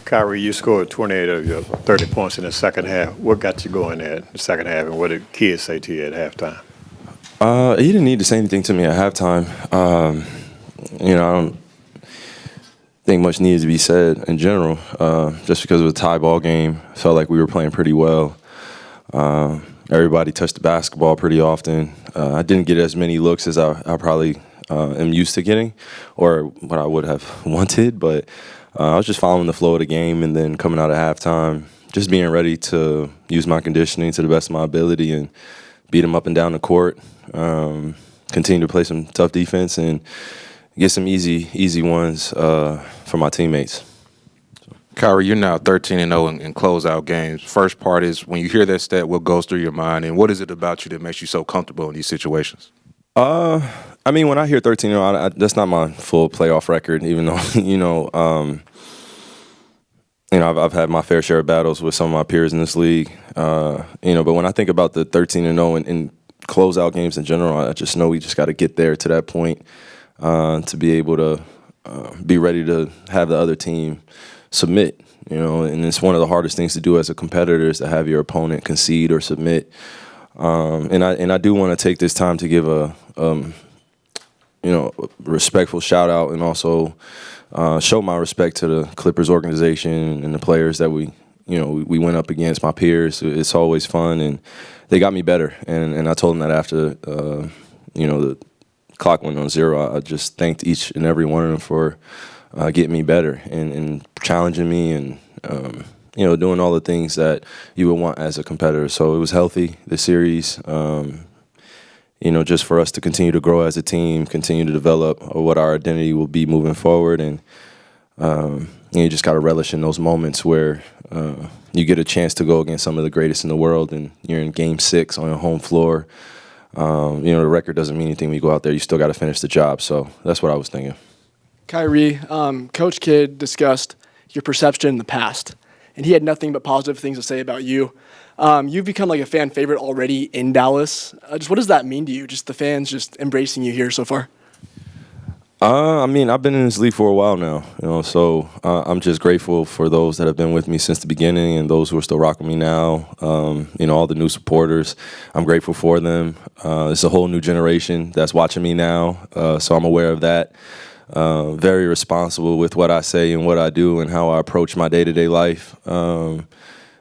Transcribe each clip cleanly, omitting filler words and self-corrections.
Kyrie, you scored 28 of your 30 points in the second half. What got you going there in the second half, and what did kids say to you at halftime? He didn't need to say anything to me at halftime. I don't think much needed to be said in general. Just because it was a tie ball game, I felt like we were playing pretty well. Everybody touched the basketball pretty often. I didn't get as many looks as I probably am used to getting, or what I would have wanted, but I was just following the flow of the game, and then coming out at halftime, just being ready to use my conditioning to the best of my ability and beat them up and down the court, continue to play some tough defense, and get some easy ones for my teammates. Kyrie, you're now 13-0 in closeout games. First part is, when you hear that stat, what goes through your mind, and what is it about you that makes you so comfortable in these situations? When I hear 13-0, that's not my full playoff record, even though, I've had my fair share of battles with some of my peers in this league. But when I think about the 13-0 in closeout games in general, I just know we just got to get there to that point to be able to be ready to have the other team submit. And it's one of the hardest things to do as a competitor is to have your opponent concede or submit. And I do want to take this time to give a respectful shout out, and also show my respect to the Clippers organization and the players that we went up against, my peers. It's always fun, and they got me better. And I told them that after the clock went on zero, I just thanked each and every one of them for getting me better and challenging me, and doing all the things that you would want as a competitor. So it was healthy, the series. Just for us to continue to grow as a team, continue to develop what our identity will be moving forward. And you just got to relish in those moments where you get a chance to go against some of the greatest in the world, and you're in Game 6 on your home floor. The record doesn't mean anything when you go out there. You still got to finish the job. So that's what I was thinking. Kyrie, Coach Kidd discussed your perception in the past, and he had nothing but positive things to say about you. You've become like a fan favorite already in Dallas. Just what does that mean to you? Just the fans just embracing you here so far? I've been in this league for a while now, so I'm just grateful for those that have been with me since the beginning, and those who are still rocking me now. All the new supporters, I'm grateful for them. It's a whole new generation that's watching me now, so I'm aware of that. Very responsible with what I say and what I do and how I approach my day-to-day life.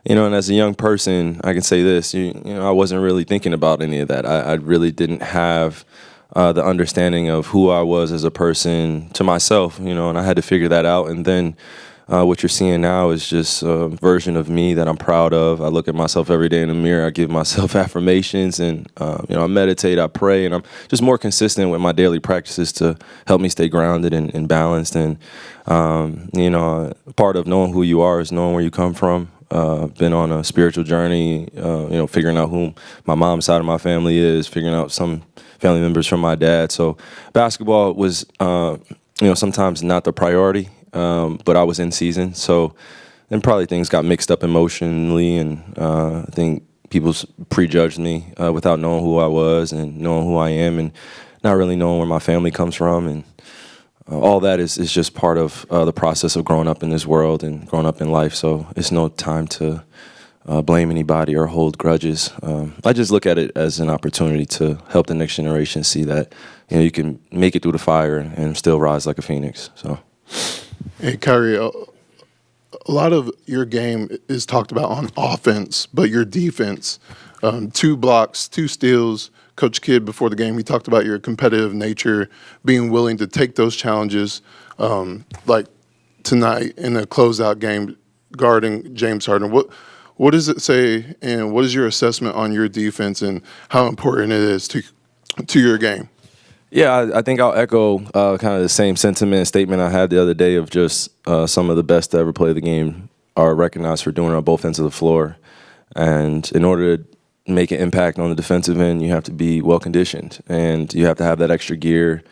And as a young person, I can say this, I wasn't really thinking about any of that. I really didn't have the understanding of who I was as a person to myself, and I had to figure that out. And then what you're seeing now is just a version of me that I'm proud of. I look at myself every day in the mirror. I give myself affirmations, and I meditate, I pray, and I'm just more consistent with my daily practices to help me stay grounded and balanced. And part of knowing who you are is knowing where you come from. Been on a spiritual journey, figuring out who my mom's side of my family is, figuring out some family members from my dad. So basketball was, sometimes not the priority, but I was in season. So then probably things got mixed up emotionally, and I think people prejudged me without knowing who I was and knowing who I am, and not really knowing where my family comes from. And all that is just part of the process of growing up in this world and growing up in life. So it's no time to blame anybody or hold grudges. I just look at it as an opportunity to help the next generation see that you can make it through the fire and still rise like a phoenix. So, hey, Kyrie, a lot of your game is talked about on offense, but your defense, 2 blocks, 2 steals. Coach Kidd, before the game, he talked about your competitive nature, being willing to take those challenges, like tonight in a closeout game, guarding James Harden. What does it say, and what is your assessment on your defense and how important it is to your game? Yeah, I think I'll echo kind of the same sentiment and statement I had the other day of just some of the best to ever play the game are recognized for doing it on both ends of the floor. And in order to make an impact on the defensive end, you have to be well-conditioned, and you have to have that extra gear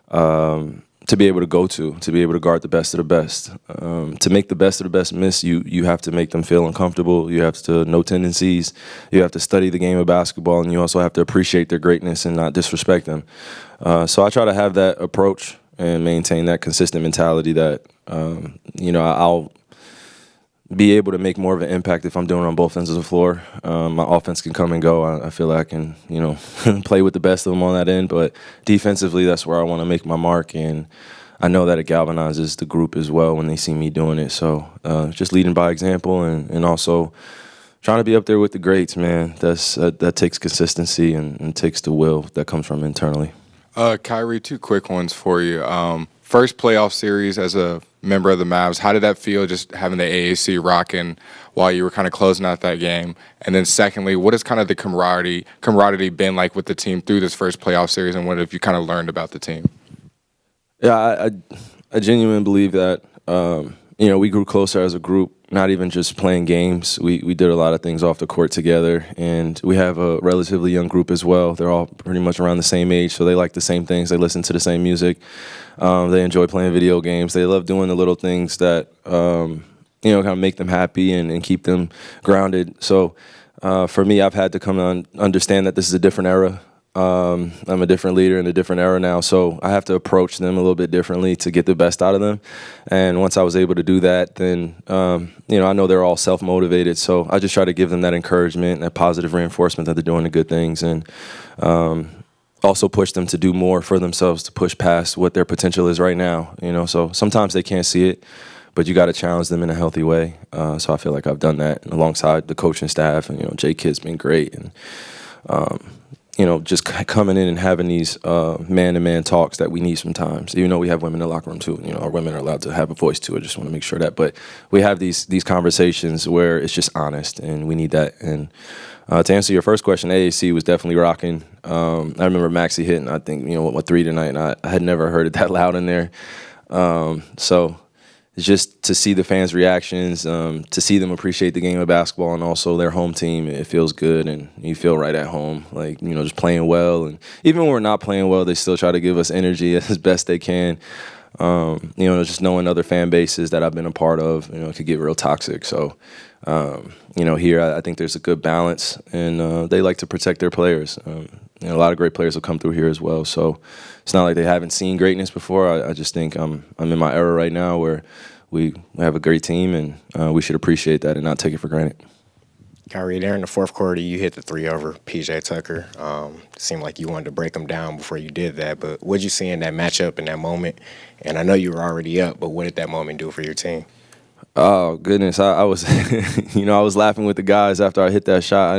to be able to be able to guard the best of the best. To make the best of the best miss, you have to make them feel uncomfortable. You have to know tendencies. You have to study the game of basketball, and you also have to appreciate their greatness and not disrespect them. So I try to have that approach and maintain that consistent mentality that, I'll be able to make more of an impact if I'm doing it on both ends of the floor. My offense can come and go. I feel like I can, play with the best of them on that end. But defensively, that's where I want to make my mark. And I know that it galvanizes the group as well when they see me doing it. So just leading by example and also trying to be up there with the greats, man. That takes consistency and takes the will that comes from internally. Kyrie, 2 quick ones for you. First playoff series as a member of the Mavs, how did that feel just having the AAC rocking while you were kind of closing out that game? And then secondly, what has kind of the camaraderie been like with the team through this first playoff series, and what have you kind of learned about the team? Yeah, I genuinely believe that, we grew closer as a group, not even just playing games. We did a lot of things off the court together, and we have a relatively young group as well. They're all pretty much around the same age, so they like the same things. They listen to the same music. They enjoy playing video games. They love doing the little things that, kind of make them happy and keep them grounded. So for me, I've had to come to understand that this is a different era. I'm a different leader in a different era now, so I have to approach them a little bit differently to get the best out of them. And once I was able to do that, then I know they're all self-motivated, so I just try to give them that encouragement and that positive reinforcement that they're doing the good things, and also push them to do more for themselves, to push past what their potential is right now. So sometimes they can't see it, but you got to challenge them in a healthy way. So I feel like I've done that alongside the coaching staff, and Jay Kidd's been great, and just coming in and having these man-to-man talks that we need sometimes. Even though we have women in the locker room too, our women are allowed to have a voice too. I just want to make sure that. But we have these conversations where it's just honest, and we need that. And to answer your first question, AAC was definitely rocking. I remember Maxey hitting, I think, 3 tonight, and I had never heard it that loud in there. So just to see the fans' reactions, to see them appreciate the game of basketball and also their home team, it feels good, and you feel right at home, just playing well. And even when we're not playing well, they still try to give us energy as best they can. Just knowing other fan bases that I've been a part of, it could get real toxic. So, here I think there's a good balance, and they like to protect their players. A lot of great players will come through here as well. So it's not like they haven't seen greatness before. I just think I'm in my era right now where we have a great team, and we should appreciate that and not take it for granted. Kyrie, there in the fourth quarter, you hit the 3 over PJ Tucker. It seemed like you wanted to break him down before you did that. But what did you see in that matchup in that moment? And I know you were already up, but what did that moment do for your team? Oh goodness, I was, I was laughing with the guys after I hit that shot. I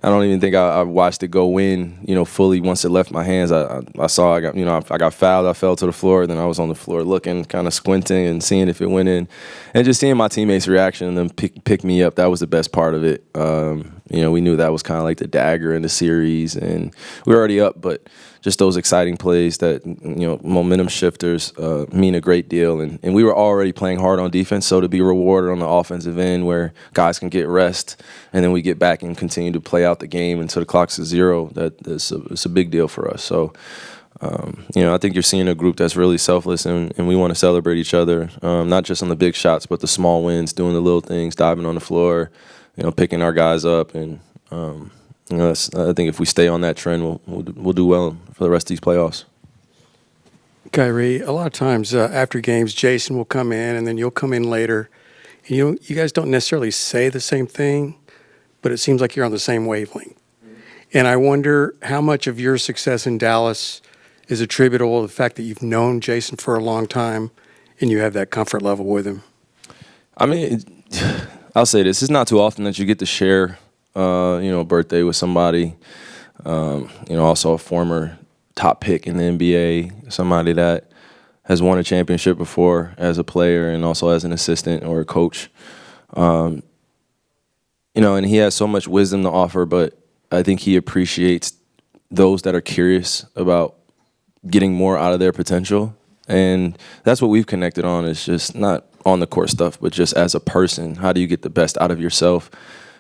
don't even think I watched it go in, fully once it left my hands. I saw I got fouled. I fell to the floor. Then I was on the floor looking, kind of squinting and seeing if it went in, and just seeing my teammates' reaction and them pick me up. That was the best part of it. We knew that was kind of like the dagger in the series, and we were already up, but just those exciting plays that, momentum shifters mean a great deal. And we were already playing hard on defense, so to be rewarded on the offensive end where guys can get rest and then we get back and continue to play out the game until the clock's at 0, it's a big deal for us. So, I think you're seeing a group that's really selfless, and we want to celebrate each other, not just on the big shots, but the small wins, doing the little things, diving on the floor, picking our guys up. And I think if we stay on that trend, we'll do well for the rest of these playoffs. Kyrie, a lot of times after games, Jason will come in, and then you'll come in later. And you guys don't necessarily say the same thing, but it seems like you're on the same wavelength. And I wonder how much of your success in Dallas is attributable to the fact that you've known Jason for a long time and you have that comfort level with him. I'll say this. It's not too often that you get to share a birthday with somebody, also a former top pick in the NBA, somebody that has won a championship before as a player and also as an assistant or a coach. And he has so much wisdom to offer, but I think he appreciates those that are curious about getting more out of their potential. And that's what we've connected on, is just not on the court stuff, but just as a person. How do you get the best out of yourself?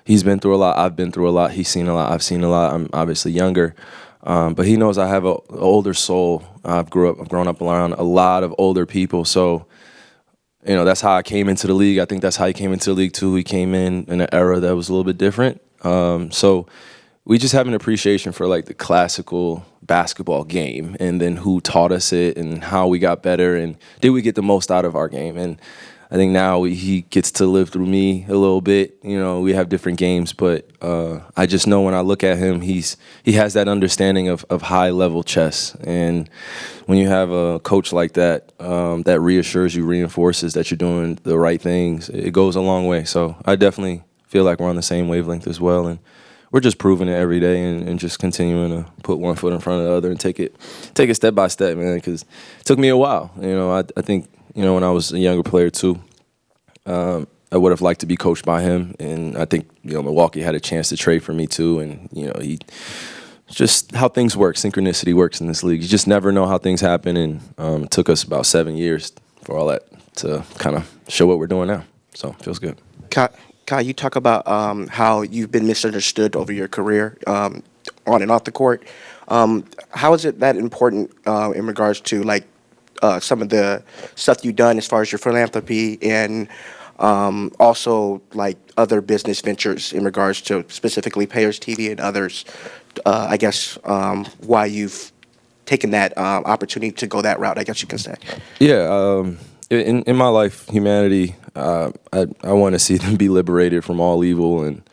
He's been through a lot. I've been through a lot. He's seen a lot. I've seen a lot. I'm obviously younger. But he knows I have an older soul. I've grown up around a lot of older people. So, that's how I came into the league. I think that's how he came into the league too. He came in an era that was a little bit different. So we just have an appreciation for like the classical basketball game, and then who taught us it and how we got better and did we get the most out of our game. And I think now he gets to live through me a little bit. You know, we have different games, but I just know when I look at him, he has that understanding of high level chess. And when you have a coach like that, that reassures you, reinforces that you're doing the right things, it goes a long way. So I definitely feel like we're on the same wavelength as well, and we're just proving it every day and just continuing to put one foot in front of the other and take it step by step, man. Because it took me a while. You know, I think, you know, when I was a younger player too, I would have liked to be coached by him, and I think, you know, Milwaukee had a chance to trade for me too. And you know, just how things work, synchronicity works in this league. You just never know how things happen, and it took us about 7 years for all that to kind of show what we're doing now. So it feels good. Kai, you talk about how you've been misunderstood over your career on and off the court. How is it that important in regards to like some of the stuff you've done as far as your philanthropy and also like other business ventures in regards to specifically Payers TV and others? I guess why you've taken that opportunity to go that route, I guess you can say. Yeah. In my life, humanity, I want to see them be liberated from all evil and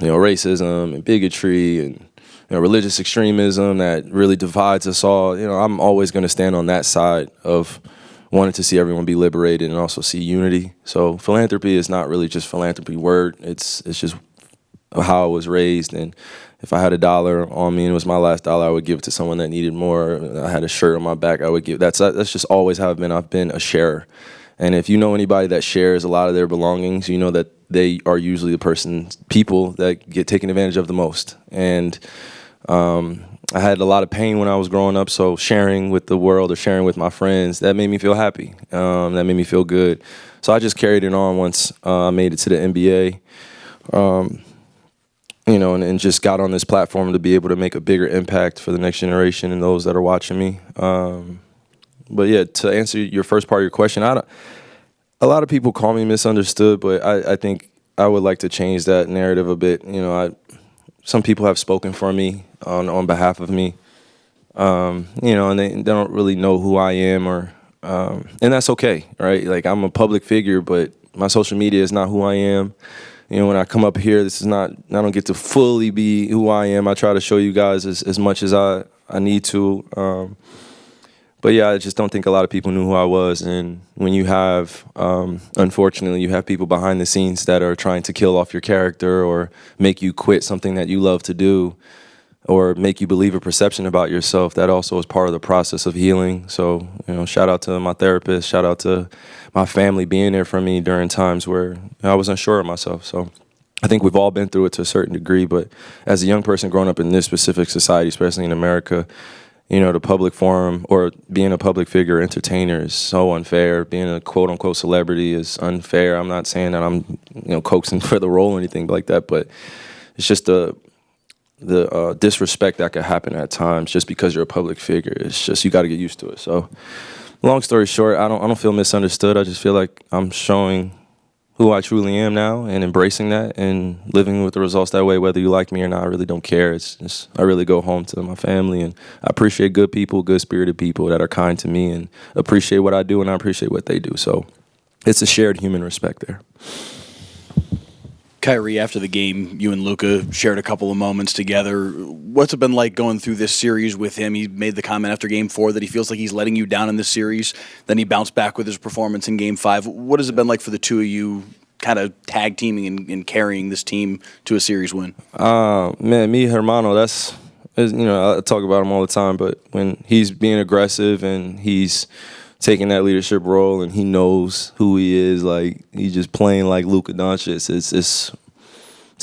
you know, racism and bigotry and, you know, religious extremism that really divides us all. You know, I'm always going to stand on that side of wanting to see everyone be liberated and also see unity. So philanthropy is not really just philanthropy word. It's just how I was raised, and if I had $1 on me and it was my last dollar, I would give it to someone that needed more. I had a shirt on my back, I would give. That's just always how I've been. I've been a sharer. And if you know anybody that shares a lot of their belongings, you know that they are usually the people that get taken advantage of the most. And I had a lot of pain when I was growing up, so sharing with the world or sharing with my friends, that made me feel happy. That made me feel good. So I just carried it on once I made it to the NBA. You know, and just got on this platform to be able to make a bigger impact for the next generation and those that are watching me. But yeah, to answer your first part of your question, a lot of people call me misunderstood, but I think I would like to change that narrative a bit. You know, some people have spoken for me on behalf of me, you know, and they don't really know who I am, or and that's okay, right? Like, I'm a public figure, but my social media is not who I am. You know, when I come up here, I don't get to fully be who I am. I try to show you guys as much as I need to. But yeah, I just don't think a lot of people knew who I was. And when you have, unfortunately, you have people behind the scenes that are trying to kill off your character or make you quit something that you love to do, or make you believe a perception about yourself, that also is part of the process of healing. So, you know, shout out to my therapist, shout out to my family being there for me during times where I was unsure of myself. So I think we've all been through it to a certain degree, but as a young person growing up in this specific society, especially in America, you know, the public forum or being a public figure, entertainer, is so unfair. Being a quote unquote celebrity is unfair. I'm not saying that I'm, you know, coaxing for the role or anything like that, but it's just the disrespect that could happen at times just because you're a public figure. It's just, you got to get used to it. So long story short, I don't feel misunderstood. I just feel like I'm showing who I truly am now and embracing that and living with the results that way, whether you like me or not. I really don't care. It's just, I really go home to my family, and I appreciate good people, good-spirited people that are kind to me and appreciate what I do, and I appreciate what they do. So it's a shared human respect there. Kyrie, after the game, you and Luka shared a couple of moments together. What's it been like going through this series with him? He made the comment after Game 4 that he feels like he's letting you down in this series. Then he bounced back with his performance in Game 5. What has it been like for the two of you kind of tag teaming and carrying this team to a series win? Man, mi hermano, you know, I talk about him all the time, but when he's being aggressive and he's taking that leadership role and he knows who he is, like, he's just playing like Luka Doncic, it's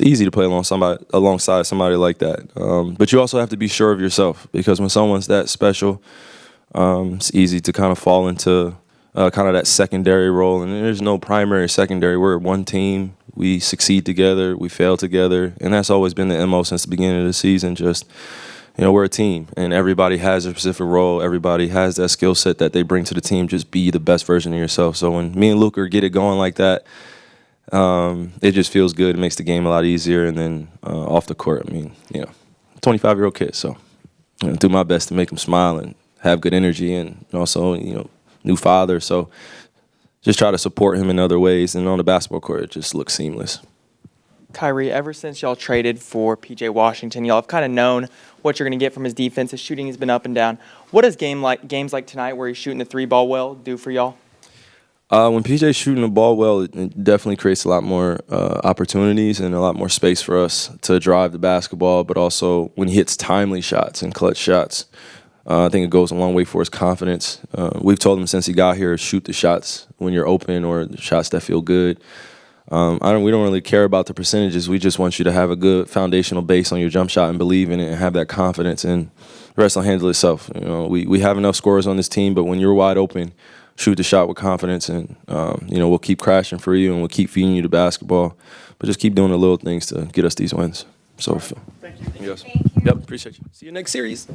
easy to play alongside somebody like that. But you also have to be sure of yourself, because when someone's that special, it's easy to kind of fall into kind of that secondary role. And there's no primary or secondary. We're one team. We succeed together. We fail together. And that's always been the MO since the beginning of the season. Just, you know, we're a team, and everybody has a specific role. Everybody has that skill set that they bring to the team. Just be the best version of yourself. So when me and Luka get it going like that, it just feels good. It makes the game a lot easier. And then off the court, I mean, you know, 25-year-old kid. So, you know, do my best to make him smile and have good energy, and also, you know, new father. So just try to support him in other ways. And on the basketball court, it just looks seamless. Kyrie, ever since y'all traded for PJ Washington, y'all have kind of known what you're going to get from his defense. His shooting has been up and down. What does games like tonight, where he's shooting the 3-ball well, do for y'all? When PJ's shooting the ball well, it definitely creates a lot more opportunities and a lot more space for us to drive the basketball, but also when he hits timely shots and clutch shots, I think it goes a long way for his confidence. We've told him since he got here, shoot the shots when you're open or the shots that feel good. We don't really care about the percentages. We just want you to have a good foundational base on your jump shot and believe in it and have that confidence, and the rest will handle itself. We have enough scorers on this team, but when you're wide open, shoot the shot with confidence, and we'll keep crashing for you and we'll keep feeding you the basketball, but just keep doing the little things to get us these wins. So, Thank you. Yes. Thank you. Yep, appreciate you. See you next series.